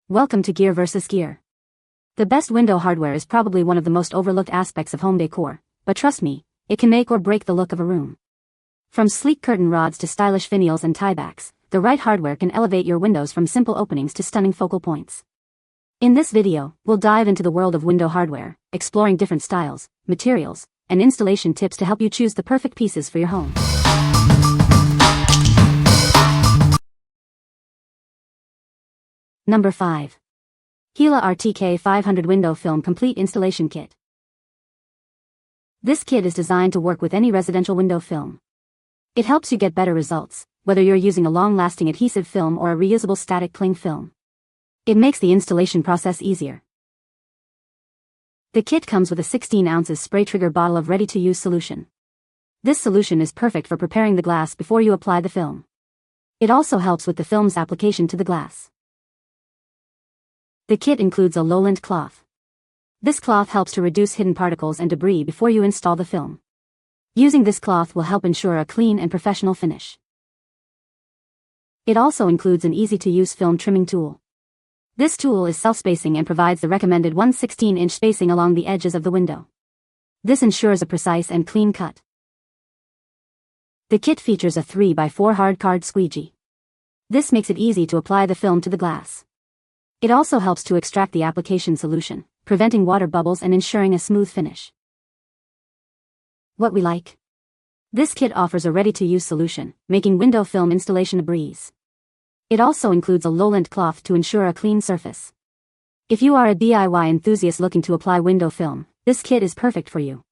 Welcome to Gear vs. Gear. The best window hardware is probably one of the most overlooked aspects of home decor, but trust me, it can make or break the look of a room. From sleek curtain rods to stylish finials and tiebacks, the right hardware can elevate your windows from simple openings to stunning focal points. In this video, we'll dive into the world of window hardware, exploring different styles, materials, and installation tips to help you choose the perfect pieces for your home. Number 5. Gila RTK 500 Window Film Complete Installation Kit. This kit is designed to work with any residential window film. It helps you get better results, whether you're using a long-lasting adhesive film or a reusable static cling film. It makes the installation process easier. The kit comes with a 16 ounces spray trigger bottle of ready-to-use solution. This solution is perfect for preparing the glass before you apply the film. It also helps with the film's application to the glass. The kit includes a low-lint cloth. This cloth helps to reduce hidden particles and debris before you install the film. Using this cloth will help ensure a clean and professional finish. It also includes an easy-to-use film trimming tool. This tool is self-spacing and provides the recommended 1/16-inch spacing along the edges of the window. This ensures a precise and clean cut. The kit features a 3x4 hard card squeegee. This makes it easy to apply the film to the glass. It also helps to extract the application solution, preventing water bubbles and ensuring a smooth finish. What we like? This kit offers a ready-to-use solution, making window film installation a breeze. It also includes a low-lint cloth to ensure a clean surface. If you are a DIY enthusiast looking to apply window film, this kit is perfect for you.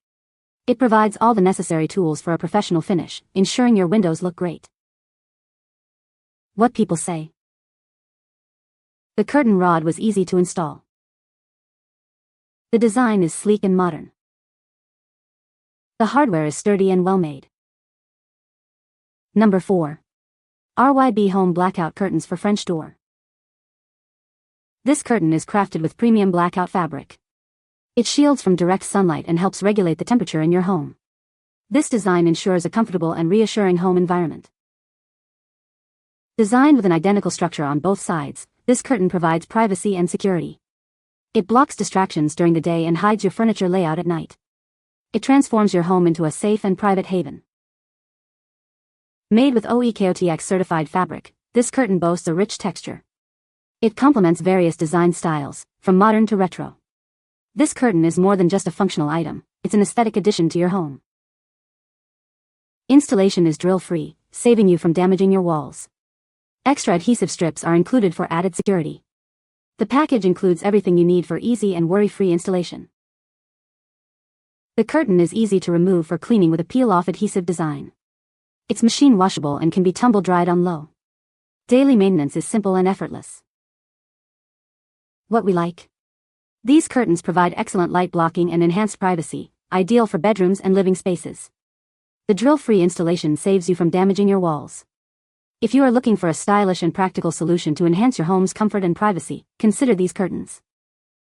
It provides all the necessary tools for a professional finish, ensuring your windows look great. What people say? The curtain rod was easy to install. The design is sleek and modern. The hardware is sturdy and well-made. Number 4. RYB Home Blackout Curtains for French Door. This curtain is crafted with premium blackout fabric. It shields from direct sunlight and helps regulate the temperature in your home. This design ensures a comfortable and reassuring home environment. Designed with an identical structure on both sides, this curtain provides privacy and security. It blocks distractions during the day and hides your furniture layout at night. It transforms your home into a safe and private haven. Made with OEKOTX certified fabric, this curtain boasts a rich texture. It complements various design styles, from modern to retro. This curtain is more than just a functional item, it's an aesthetic addition to your home. Installation is drill-free, saving you from damaging your walls. Extra adhesive strips are included for added security. The package includes everything you need for easy and worry-free installation. The curtain is easy to remove for cleaning with a peel-off adhesive design. It's machine washable and can be tumble-dried on low. Daily maintenance is simple and effortless. What we like? These curtains provide excellent light blocking and enhanced privacy, ideal for bedrooms and living spaces. The drill-free installation saves you from damaging your walls. If you are looking for a stylish and practical solution to enhance your home's comfort and privacy, consider these curtains.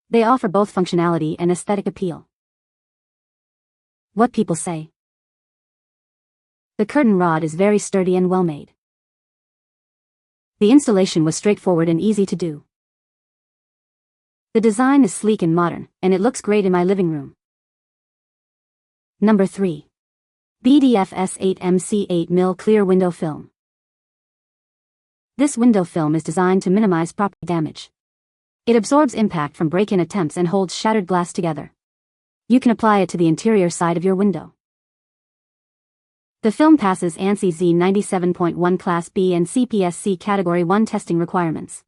They offer both functionality and aesthetic appeal. What people say? The curtain rod is very sturdy and well-made. The installation was straightforward and easy to do. The design is sleek and modern, and it looks great in my living room. Number 3. BDF S8 MC 8mm Clear Window Film. This window film is designed to minimize property damage. It absorbs impact from break-in attempts and holds shattered glass together. You can apply it to the interior side of your window. The film passes ANSI Z97.1 Class B and CPSC Category 1 testing requirements.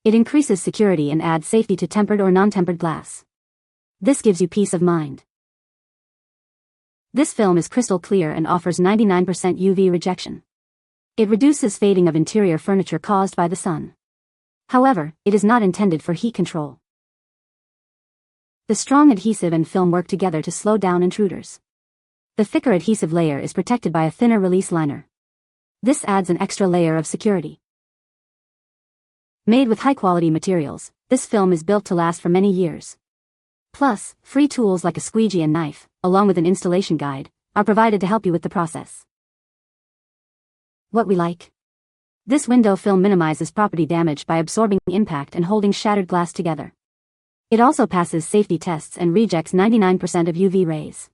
It increases security and adds safety to tempered or non-tempered glass. This gives you peace of mind. This film is crystal clear and offers 99% UV rejection. It reduces fading of interior furniture caused by the sun. However, it is not intended for heat control. The strong adhesive and film work together to slow down intruders. The thicker adhesive layer is protected by a thinner release liner. This adds an extra layer of security. Made with high-quality materials, this film is built to last for many years. Plus, free tools like a squeegee and knife, along with an installation guide, are provided to help you with the process. What we like? This window film minimizes property damage by absorbing impact and holding shattered glass together. It also passes safety tests and rejects 99% of UV rays.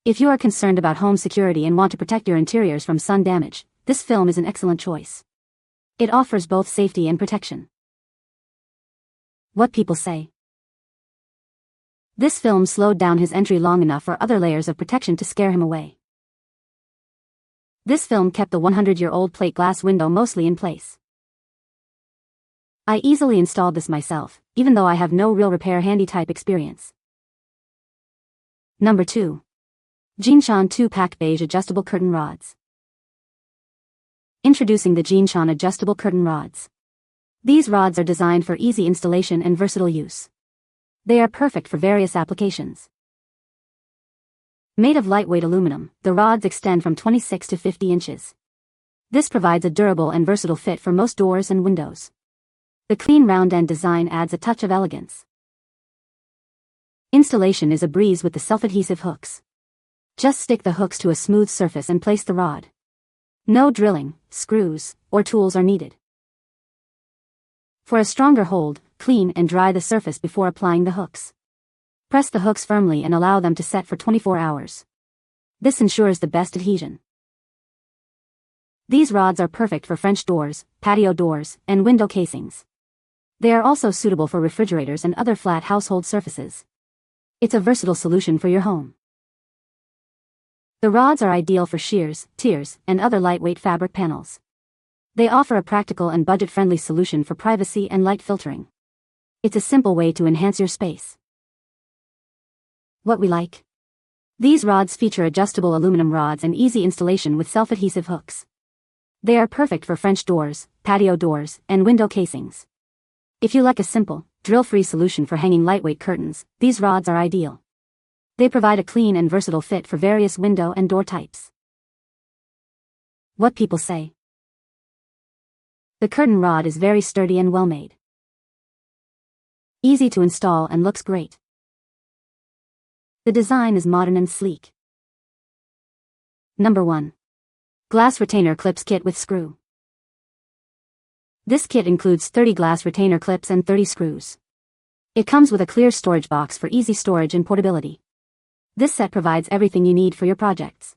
If you are concerned about home security and want to protect your interiors from sun damage, this film is an excellent choice. It offers both safety and protection. What people say. This film slowed down his entry long enough for other layers of protection to scare him away. This film kept the 100-year-old plate glass window mostly in place. I easily installed this myself, even though I have no real repair handy type experience. Number 2. JINCHAN 2-pack beige adjustable curtain rods. Introducing the JINCHAN adjustable curtain rods. These rods are designed for easy installation and versatile use. They are perfect for various applications. Made of lightweight aluminum, the rods extend from 26 to 50 inches. This provides a durable and versatile fit for most doors and windows. The clean round end design adds a touch of elegance. Installation is a breeze with the self-adhesive hooks. Just stick the hooks to a smooth surface and place the rod. No drilling, screws, or tools are needed. For a stronger hold, clean and dry the surface before applying the hooks. Press the hooks firmly and allow them to set for 24 hours. This ensures the best adhesion. These rods are perfect for French doors, patio doors, and window casings. They are also suitable for refrigerators and other flat household surfaces. It's a versatile solution for your home. The rods are ideal for shears, tiers, and other lightweight fabric panels. They offer a practical and budget-friendly solution for privacy and light filtering. It's a simple way to enhance your space. What we like. These rods feature adjustable aluminum rods and easy installation with self-adhesive hooks. They are perfect for French doors, patio doors, and window casings. If you like a simple, drill-free solution for hanging lightweight curtains, these rods are ideal. They provide a clean and versatile fit for various window and door types. What people say. The curtain rod is very sturdy and well made. Easy to install and looks great. The design is modern and sleek. Number 1. Glass retainer clips kit with screw. This kit includes 30 glass retainer clips and 30 screws. It comes with a clear storage box for easy storage and portability. This set provides everything you need for your projects.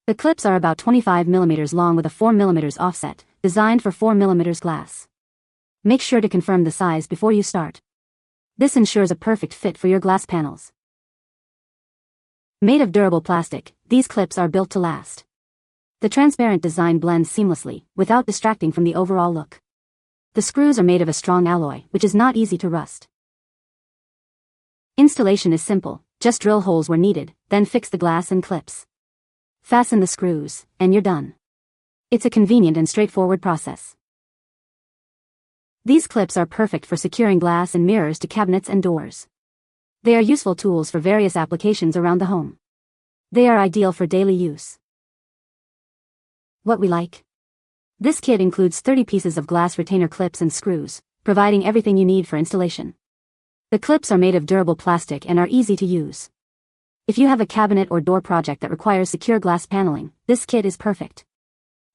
The clips are about 25 mm long with a 4 mm offset, designed for 4 mm glass. Make sure to confirm the size before you start. This ensures a perfect fit for your glass panels. Made of durable plastic, these clips are built to last. The transparent design blends seamlessly, without distracting from the overall look. The screws are made of a strong alloy, which is not easy to rust. Installation is simple, just drill holes where needed, then fix the glass and clips. Fasten the screws, and you're done. It's a convenient and straightforward process. These clips are perfect for securing glass and mirrors to cabinets and doors. They are useful tools for various applications around the home. They are ideal for daily use. What we like. This kit includes 30 pieces of glass retainer clips and screws, providing everything you need for installation. The clips are made of durable plastic and are easy to use. If you have a cabinet or door project that requires secure glass paneling, this kit is perfect.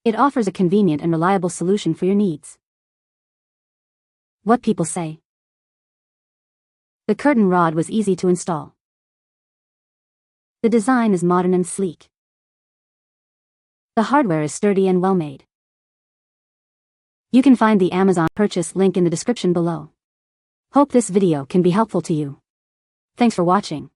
It offers a convenient and reliable solution for your needs. What people say. The curtain rod was easy to install. The design is modern and sleek. The hardware is sturdy and well made. You can find the Amazon purchase link in the description below. Hope this video can be helpful to you. Thanks for watching.